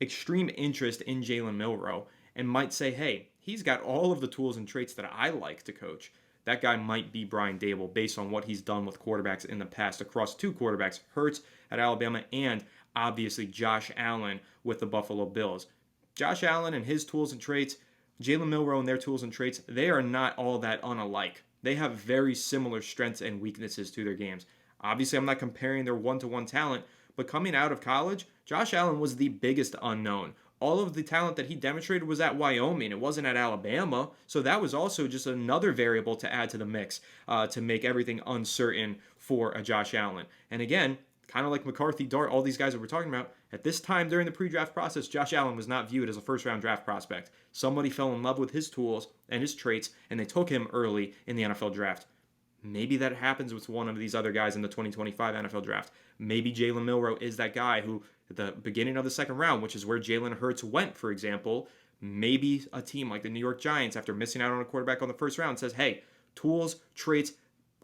extreme interest in Jaylen Milroe and might say, hey, he's got all of the tools and traits that I like to coach, that guy might be Brian Daboll based on what he's done with quarterbacks in the past across 2 quarterbacks, Hurts at Alabama and obviously Josh Allen with the Buffalo Bills. Josh Allen and his tools and traits, Jaylen Milroe and their tools and traits, they are not all that unalike. They have very similar strengths and weaknesses to their games. Obviously, I'm not comparing their one-to-one talent, but coming out of college, Josh Allen was the biggest unknown. All of the talent that he demonstrated was at Wyoming. It wasn't at Alabama. So that was also just another variable to add to the mix to make everything uncertain for a Josh Allen. And again, kind of like McCarthy, Dart, all these guys that we're talking about, at this time during the pre-draft process, Josh Allen was not viewed as a first-round draft prospect. Somebody fell in love with his tools and his traits, and they took him early in the NFL draft. Maybe that happens with one of these other guys in the 2025 NFL draft. Maybe Jaylen Milroe is that guy who, at the beginning of the second round, which is where Jalen Hurts went, for example, maybe a team like the New York Giants, after missing out on a quarterback on the first round, says, hey, tools, traits,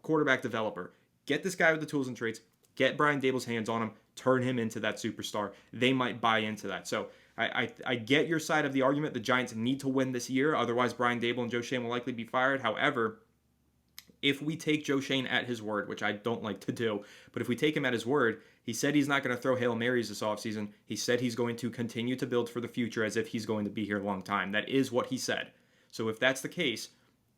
quarterback developer. Get this guy with the tools and traits, get Brian Dable's hands on him, turn him into that superstar. They might buy into that. So I get your side of the argument. The Giants need to win this year. Otherwise, Brian Dable and Joe Schoen will likely be fired. However, if we take Joe Schoen at his word, which I don't like to do, but if we take him at his word, he said he's not going to throw Hail Marys this offseason. He said he's going to continue to build for the future as if he's going to be here a long time. That is what he said. So if that's the case,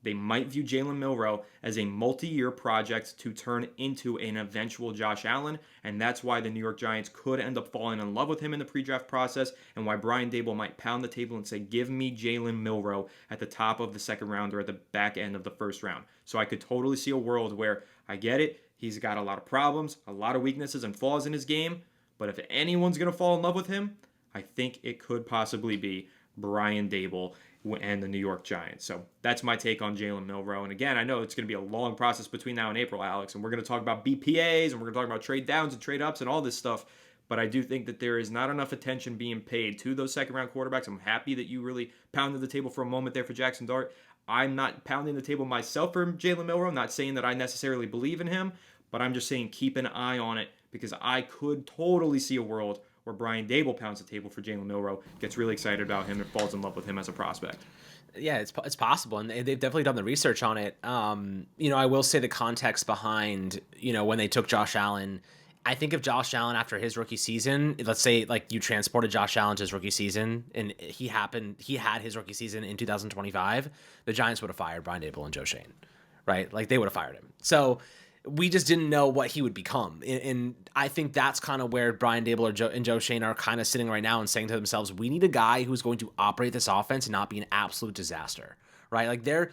they might view Jaylen Milroe as a multi-year project to turn into an eventual Josh Allen, and that's why the New York Giants could end up falling in love with him in the pre-draft process, and why Brian Dable might pound the table and say, give me Jaylen Milroe at the top of the second round or at the back end of the first round. So I could totally see a world where, I get it, he's got a lot of problems, a lot of weaknesses and flaws in his game, but if anyone's going to fall in love with him, I think it could possibly be Brian Dable and the New York Giants. So that's my take on Jaylen Milroe. And again, I know it's going to be a long process between now and April, Alex, and we're going to talk about BPAs and we're going to talk about trade downs and trade ups and all this stuff. But I do think that there is not enough attention being paid to those second round quarterbacks. I'm happy that you really pounded the table for a moment there for Jackson Dart. I'm not pounding the table myself for Jaylen Milroe. I'm not saying that I necessarily believe in him, but I'm just saying keep an eye on it, because I could totally see a world where Brian Dable pounds the table for Jaylen Milroe, gets really excited about him, and falls in love with him as a prospect. Yeah, it's possible, and they've definitely done the research on it. I will say the context behind, when they took Josh Allen. I think if Josh Allen, after his rookie season, let's say like you transported Josh Allen to his rookie season, and he had his rookie season in 2025, the Giants would have fired Brian Dable and Joe Schoen, right? Like they would have fired him. So we just didn't know what he would become. And I think that's kind of where Brian Dable and Joe Schoen are kind of sitting right now and saying to themselves, we need a guy who's going to operate this offense and not be an absolute disaster, right? Like they're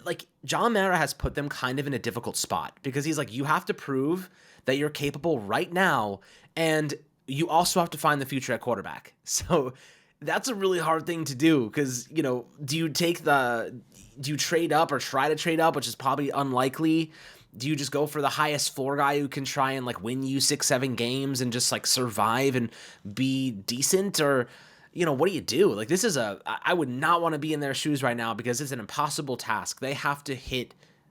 like John Mara has put them kind of in a difficult spot, because he's like, you have to prove that you're capable right now, and you also have to find the future at quarterback. So that's a really hard thing to do, because, do you trade up or try to trade up, which is probably unlikely? Do you just go for the highest floor guy who can try and like win you 6-7 games and just like survive and be decent? Or, what do you do? Like I would not want to be in their shoes right now, because it's an impossible task. They have to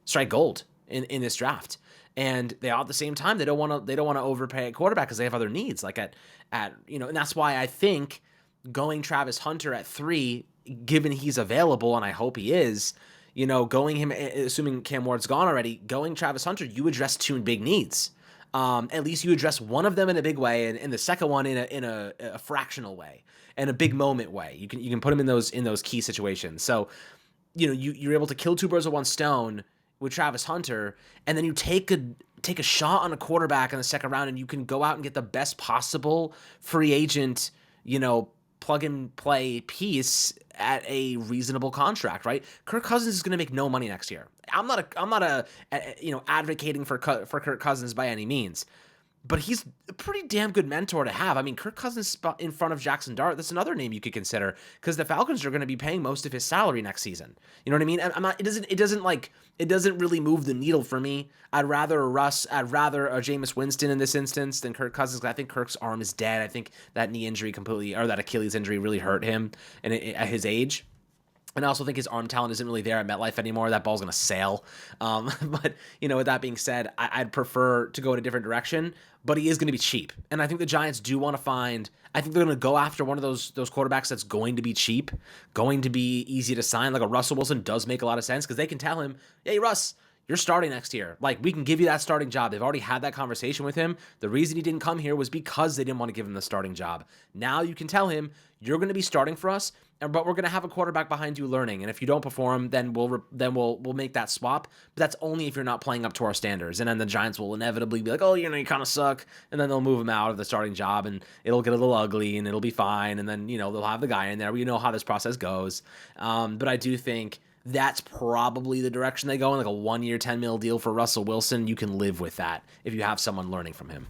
strike gold in this draft. And they all, at the same time, they don't want to overpay at quarterback because they have other needs. Like and that's why I think going Travis Hunter at 3, given he's available, and I hope he is, going him, assuming Cam Ward's gone already, going Travis Hunter, you address 2 big needs. At least you address one of them in a big way, and the second one in a fractional way, and a big moment way. You can put him in those key situations. So, you're able to kill 2 birds with 1 stone with Travis Hunter, and then you take a shot on a quarterback in the second round, and you can go out and get the best possible free agent, plug and play piece at a reasonable contract, right? Kirk Cousins is going to make no money next year. I'm not advocating for Kirk Cousins by any means, but he's a pretty damn good mentor to have. I mean, Kirk Cousins in front of Jackson Dart, that's another name you could consider, because the Falcons are going to be paying most of his salary next season. You know what I mean? It doesn't really move the needle for me. I'd rather a Jameis Winston in this instance than Kirk Cousins. I think Kirk's arm is dead. I think that knee injury or that Achilles injury really hurt him at his age. And I also think his arm talent isn't really there at MetLife anymore. That ball's going to sail. But, with that being said, I'd prefer to go in a different direction, but he is going to be cheap. And I think the Giants do want to I think they're going to go after one of those quarterbacks that's going to be cheap, going to be easy to sign. Like a Russell Wilson does make a lot of sense, because they can tell him, hey, Russ, you're starting next year. Like, we can give you that starting job. They've already had that conversation with him. The reason he didn't come here was because they didn't want to give him the starting job. Now you can tell him, you're going to be starting for us, but we're going to have a quarterback behind you learning. And if you don't perform, then we'll make that swap. But that's only if you're not playing up to our standards. And then the Giants will inevitably be like, oh, you kind of suck. And then they'll move him out of the starting job, and it'll get a little ugly, and it'll be fine. And then, they'll have the guy in there. We know how this process goes. But I do think that's probably the direction they go in, like a 1-year, $10 million deal for Russell Wilson. You can live with that if you have someone learning from him.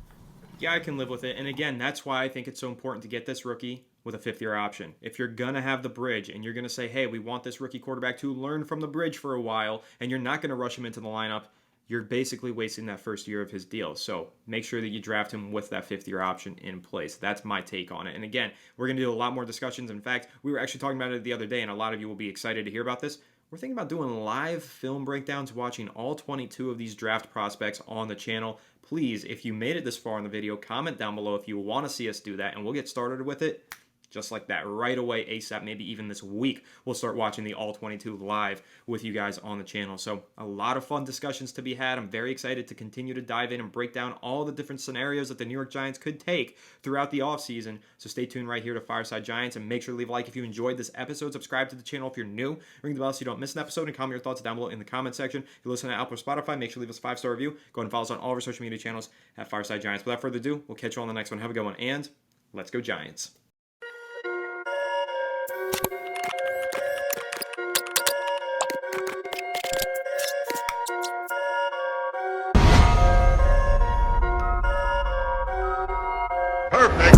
Yeah, I can live with it. And again, that's why I think it's so important to get this rookie with a 5th-year option. If you're going to have the bridge and you're going to say, hey, we want this rookie quarterback to learn from the bridge for a while, and you're not going to rush him into the lineup, you're basically wasting that first year of his deal. So make sure that you draft him with that fifth-year option in place. That's my take on it. And again, we're going to do a lot more discussions. In fact, we were actually talking about it the other day, and a lot of you will be excited to hear about this. We're thinking about doing live film breakdowns, watching all 22 of these draft prospects on the channel. Please, if you made it this far in the video, comment down below if you want to see us do that, and we'll get started with it just like that right away, ASAP. Maybe even this week we'll start watching the all 22 live with you guys on the channel. So a lot of fun discussions to be had. I'm very excited to continue to dive in and break down all the different scenarios that the New York Giants could take throughout the offseason. So stay tuned right here to Fireside Giants, and make sure to leave a like if you enjoyed this episode. Subscribe to the channel if you're new. Ring the bell so you don't miss an episode, and comment your thoughts down below in the comment section. If you're listening to Apple or Spotify, make sure to leave us a 5-star review. Go ahead and follow us on all of our social media channels at Fireside Giants. Without further ado, we'll catch you on the next one. Have a good one, and let's go Giants. Perfect.